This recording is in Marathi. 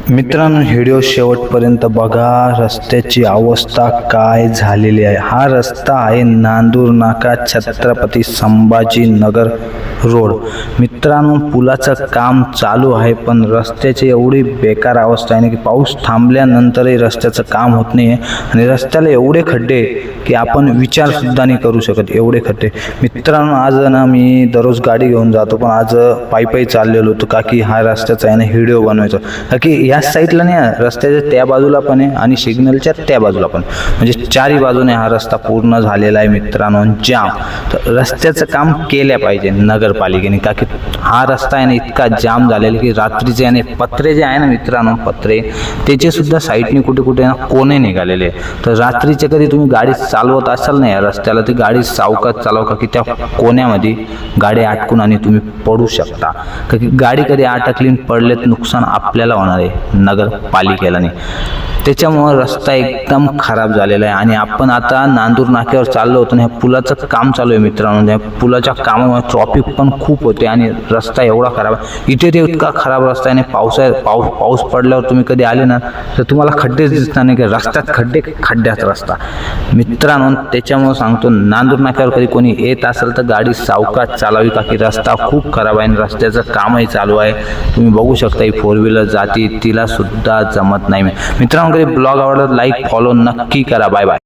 मित्रांनो, व्हिडिओ शेवटपर्यंत बघा. रस्त्याची अवस्था काय झालेली आहे. हा रस्ता आहे नांदूर नाका छत्रपती संभाजीनगर रोड. मित्रांनो, पुलाचं काम चालू आहे पण रस्त्याची एवढी बेकार अवस्था आहे ना की पाऊस थांबल्यानंतरही रस्त्याचं काम होत नाही आहे आणि रस्त्याला एवढे खड्डे की आपण विचार सुद्धा नाही करू शकत, एवढे खड्डे. मित्रांनो, आज ना मी दररोज गाडी घेऊन जातो पण आज पायी चाललेलो होतो का की हा रस्त्याचा आहे ना व्हिडिओ बनवायचा. का की या साईडला नाही, रस्त्याच्या त्या बाजूला पण आहे आणि सिग्नलच्या त्या बाजूला पण, म्हणजे चारही बाजूने हा रस्ता पूर्ण झालेला आहे मित्रांनो, जाम. तर रस्त्याचं काम केल्या पाहिजे नगरपालिकेने, का की हा रस्ता आहे ना इतका जाम झालेला की रात्रीचे आणि पत्रे जे आहे ना मित्रांनो, पत्रे त्याचे सुद्धा साईडने कुठे कुठे ना कोणे निघालेले. तर रात्रीचे कधी तुम्ही गाडी चालवत असाल ना या रस्त्याला, ती गाडी सावकाश चालवा का की त्या कोण्यामध्ये गाडी अटकून आणि तुम्ही पडू शकता. का की गाडी कधी अटकली पडलेत नुकसान आपल्याला होणार आहे, नगरपालिकेला नाही. त्याच्यामुळे रस्ता एकदम खराब झालेला आहे आणि आपण आता नांदूर नाक्यावर चाललो होतो. ह्या पुलाचं काम चालू आहे मित्रांनो. या पुलाच्या कामामुळे ट्रॉफिक पण खूप होते आणि रस्ता एवढा खराब आहे. इथे ते इतका खराब रस्ता आहे. पाऊस पडल्यावर तुम्ही कधी आले ना तर तुम्हाला खड्डेच दिसणार नाही की रस्त्यात खड्ड्यात रस्ता मित्रांनो. त्याच्यामुळे सांगतो, नांदूर नाक्यावर कधी कोणी येत असेल तर गाडी सावकाश चालावी का की रस्ता खूप खराब आहे आणि रस्त्याचं कामही चालू आहे. तुम्ही बघू शकता ही 4 व्हीलर जाती, तिला सुद्धा जमत नाही. मित्रांनो, ब्लॉग आवडला लाईक फॉलो नक्की करा. Bye bye.